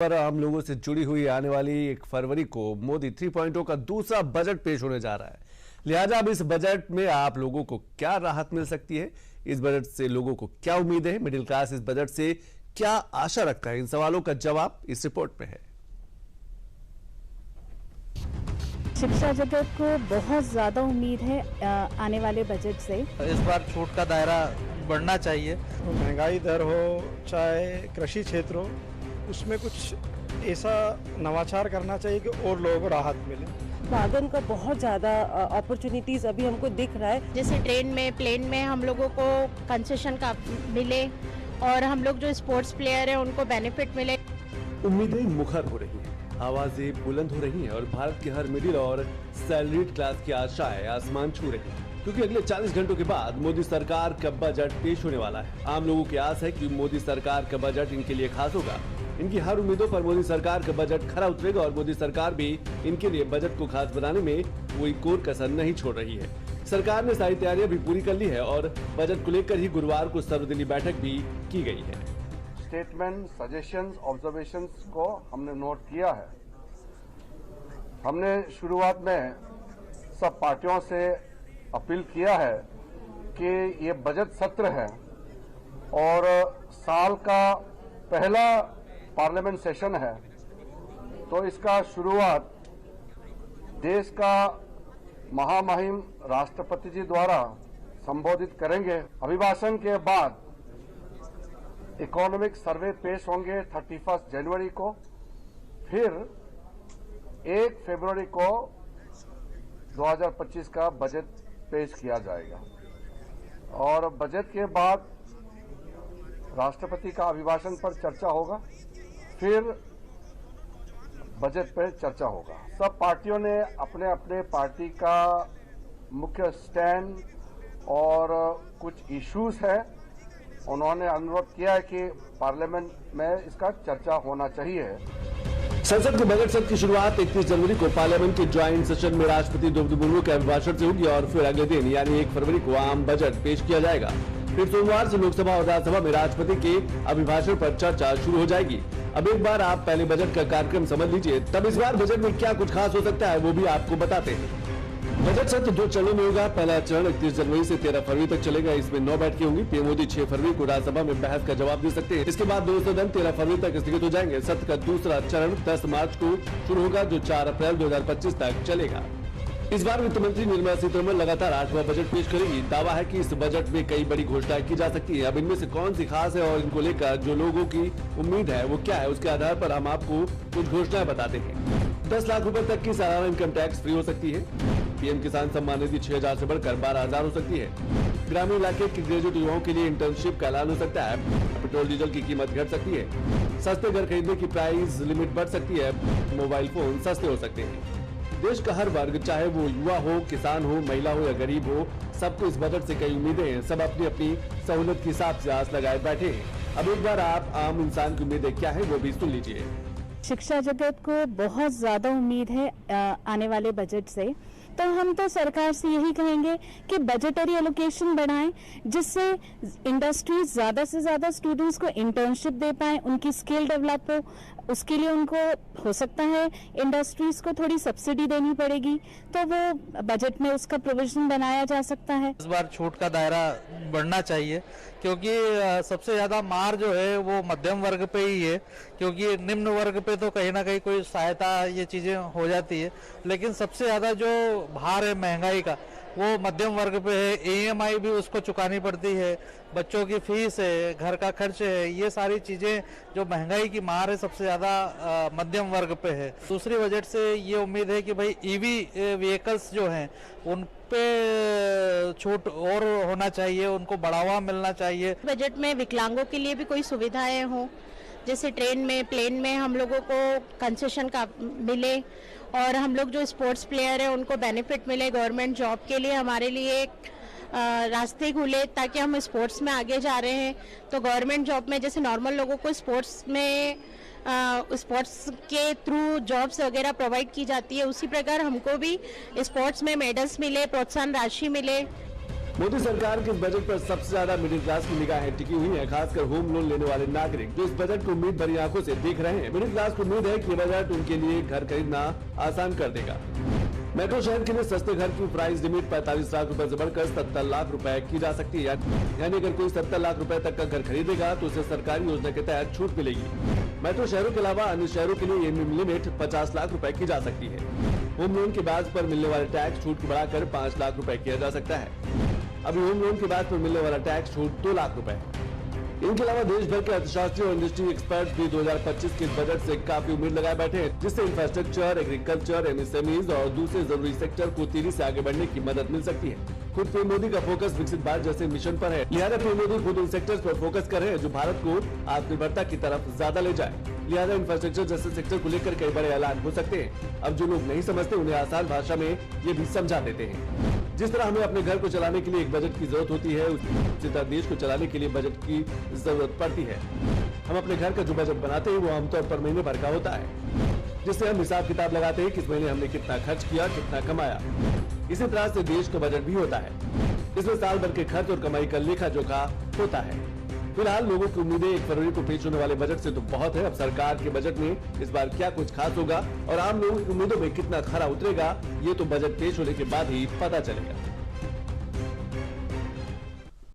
पर आम लोगों से जुड़ी हुई आने वाली 1 फरवरी को मोदी 3.0 का दूसरा बजट पेश होने जा रहा है। लिहाजा अब इस बजट में आप लोगों को क्या राहत मिल सकती है, इस बजट से लोगों को क्या उम्मीद है, मिडिल क्लास इस बजट से क्या आशा रखता है, इन सवालों का जवाब इस रिपोर्ट में है। शिक्षा जगत को बहुत ज्यादा उम्मीद है आने वाले बजट से। इस बार छूट का दायरा बढ़ना चाहिए। महंगाई दर हो चाहे कृषि क्षेत्र हो, उसमें कुछ ऐसा नवाचार करना चाहिए कि और लोगों को राहत मिले। वागन का बहुत ज़्यादा अपॉर्चुनिटीज़ अभी हमको दिख रहा है। जैसे ट्रेन में, प्लेन में हम लोगों को कंसेशन का मिले और हम लोग जो स्पोर्ट्स प्लेयर हैं उनको बेनिफिट मिले। उम्मीदें मुखर हो रही हैं, आवाजें बुलंद हो रही हैं और भारत के हर मिडिल और सैलरीड क्लास की आशाएं आसमान छू रही हैं, क्योंकि अगले 40 घंटों के बाद मोदी सरकार का बजट पेश होने वाला है। आम लोगों की आस है कि मोदी सरकार का बजट इनके लिए खास होगा। इनकी हर उम्मीदों पर मोदी सरकार का बजट खरा उतरेगा और मोदी सरकार भी इनके लिए बजट को खास बनाने में कोई कोर कसर नहीं छोड़ रही है। सरकार ने सारी तैयारियां भी पूरी कर ली है और बजट को लेकर ही गुरुवार को सर्वदलीय बैठक भी की गई है। स्टेटमेंट, सजेशंस, ऑब्जर्वेशंस को हमने नोट किया है। हमने शुरुआत में सब पार्टियों से अपील किया है कि ये बजट सत्र है और साल का पहला पार्लियामेंट सेशन है, तो इसका शुरुआत देश का महामहिम राष्ट्रपति जी द्वारा संबोधित करेंगे। अभिभाषण के बाद इकोनॉमिक सर्वे पेश होंगे 31 जनवरी को, फिर 1 फरवरी को 2025 का बजट पेश किया जाएगा और बजट के बाद राष्ट्रपति का अभिभाषण पर चर्चा होगा, फिर बजट पर चर्चा होगा। सब पार्टियों ने अपने अपने पार्टी का मुख्य स्टैंड और कुछ इश्यूज है, उन्होंने अनुरोध किया है कि पार्लियामेंट में इसका चर्चा होना चाहिए। संसद के बजट सत्र की शुरुआत 31 जनवरी को पार्लियामेंट के ज्वाइंट सेशन में राष्ट्रपति द्रौपदी मुर्मू के अभिभाषण से होगी और फिर अगले दिन यानी 1 फरवरी को आम बजट पेश किया जाएगा। फिर सोमवार से लोकसभा और राज्यसभा में राष्ट्रपति के अभिभाषण पर चर्चा शुरू हो जाएगी। अब एक बार आप पहले बजट का कार्यक्रम समझ लीजिए, तब इस बार बजट में क्या कुछ खास हो सकता है वो भी आपको बताते हैं। बजट सत्र 2 चरणों में होगा। पहला चरण 31 जनवरी से 13 फरवरी तक चलेगा। इसमें 9 बैठकें होंगी। पीएम मोदी 6 फरवरी को राज्यसभा में बहस का जवाब दे सकते हैं। इसके बाद दोनों सदन 13 फरवरी तक स्थगित हो जाएंगे। सत्र का दूसरा चरण 10 मार्च को शुरू होगा, जो 4 अप्रैल 2025 तक चलेगा। इस बार वित्त मंत्री निर्मला सीतारमण लगातार 8वां बजट पेश करेगी। दावा है कि इस बजट में कई बड़ी घोषणाएं की जा सकती है। अब इनमें से कौन सी खास है और इनको लेकर जो लोगों की उम्मीद है वो क्या है, उसके आधार पर हम आपको कुछ घोषणाएं बताते हैं। 10 लाख रुपए तक की सालाना इनकम टैक्स फ्री हो सकती है। पीएम किसान सम्मान निधि 6,000 से बढ़कर 12,000 हो सकती है। ग्रामीण इलाके के ग्रेजुएट युवाओं के लिए इंटर्नशिप का ऐलान हो सकता है। पेट्रोल डीजल की कीमत घट सकती है। सस्ते घर खरीदने की प्राइस लिमिट बढ़ सकती है। मोबाइल फोन सस्ते हो सकते हैं। देश का हर वर्ग, चाहे वो युवा हो, किसान हो, महिला हो या गरीब हो, सबको इस बजट से कई उम्मीदें हैं। सब अपनी अपनी सहूलत के हिसाब से आस लगाए बैठे हैं। अब एक बार आप आम इंसान की उम्मीदें क्या है वो भी सुन लीजिए। शिक्षा जगत को बहुत ज्यादा उम्मीद है आने वाले बजट से, तो हम तो सरकार से यही कहेंगे कि बजटरी एलोकेशन बढ़ाएं, जिससे इंडस्ट्रीज ज्यादा से ज्यादा स्टूडेंट्स को इंटर्नशिप दे पाएं, उनकी स्किल डेवलप हो। उसके लिए उनको हो सकता है इंडस्ट्रीज को थोड़ी सब्सिडी देनी पड़ेगी, तो वो बजट में उसका प्रोविजन बनाया जा सकता है। इस बार छूट का दायरा बढ़ना चाहिए, क्योंकि सबसे ज्यादा मार जो है वो मध्यम वर्ग पे ही है, क्योंकि निम्न वर्ग पे तो कहीं ना कहीं कोई सहायता ये चीजें हो जाती है, लेकिन सबसे ज्यादा जो भार है महंगाई का वो मध्यम वर्ग पे है। ईएमआई भी उसको चुकानी पड़ती है, बच्चों की फीस है, घर का खर्च है, ये सारी चीजें जो महंगाई की मार है सबसे ज्यादा मध्यम वर्ग पे है। दूसरी बजट से ये उम्मीद है कि भाई ईवी व्हीकल्स जो हैं उन पे छूट और होना चाहिए, उनको बढ़ावा मिलना चाहिए। बजट में विकलांगों के लिए भी कोई सुविधाएं हो, जैसे ट्रेन में, प्लेन में हम लोगों को कंसेशन का मिले और हम लोग जो स्पोर्ट्स प्लेयर हैं उनको बेनिफिट मिले। गवर्नमेंट जॉब के लिए हमारे लिए रास्ते खुले, ताकि हम स्पोर्ट्स में आगे जा रहे हैं तो गवर्नमेंट जॉब में जैसे नॉर्मल लोगों को स्पोर्ट्स में स्पोर्ट्स के थ्रू जॉब्स वगैरह प्रोवाइड की जाती है, उसी प्रकार हमको भी स्पोर्ट्स में मेडल्स मिले, प्रोत्साहन राशि मिले। मोदी सरकार के इस बजट पर सबसे ज्यादा मिडिल क्लास की निगाहें टिकी हुई हैं, खासकर होम लोन लेने वाले नागरिक जो इस बजट को उम्मीद भरी आंखों से देख रहे हैं। मिडिल क्लास को उम्मीद है कि बजट उनके लिए घर खरीदना आसान कर देगा। मेट्रो शहर के लिए सस्ते घर की प्राइस लिमिट 45 लाख रुपए से बढ़कर 70 लाख रुपए की जा सकती है। यानी अगर कोई 70 लाख रुपए तक का घर खरीदेगा तो उसे सरकारी योजना के तहत छूट मिलेगी। मेट्रो शहरों के अलावा अन्य शहरों के लिए ये लिमिट 50 लाख रुपए की जा सकती है। होम लोन के बाद पर मिलने वाले टैक्स छूट को बढ़ाकर 5 लाख रुपए किया जा सकता है। अभी होम लोन के बाद पर मिलने वाला टैक्स छूट 2 लाख रुपए। इनके अलावा देश भर के अर्थशास्त्री और इंडस्ट्री एक्सपर्ट भी 2025 के बजट से काफी उम्मीद लगाए बैठे हैं, जिससे इंफ्रास्ट्रक्चर, एग्रीकल्चर, एमएसएमईज और दूसरे जरूरी सेक्टर को तेजी से आगे बढ़ने की मदद मिल सकती है। खुद पीएम मोदी का फोकस विकसित भारत जैसे मिशन पर है, लिहाजा पीएम मोदी खुद उन सेक्टर्स पर फोकस कर रहे हैं जो भारत को आत्मनिर्भरता की तरफ ज्यादा ले जाए। लिहाजा इंफ्रास्ट्रक्चर जैसे सेक्टर को लेकर कई बड़े ऐलान हो सकते हैं। अब जो लोग नहीं समझते उन्हें आसान भाषा में ये भी समझा देते हैं। जिस तरह हमें अपने घर को चलाने के लिए एक बजट की जरूरत होती है, उसी तरह देश को चलाने के लिए बजट की जरूरत पड़ती है। हम अपने घर का जो बजट बनाते हैं वो आमतौर पर महीने भर का होता है, जिससे हम हिसाब किताब लगाते हैं कि इस महीने हमने कितना खर्च किया, कितना कमाया। इसी तरह से देश का बजट भी होता है, इसमें साल भर के खर्च और कमाई का लेखा जोखा होता है। फिलहाल लोगों की उम्मीदें 1 फरवरी को पेश होने वाले बजट से तो बहुत है। अब सरकार के बजट में इस बार क्या कुछ खास होगा और आम लोगों की उम्मीदों में कितना खरा उतरेगा, ये तो बजट पेश होने के बाद ही पता चलेगा।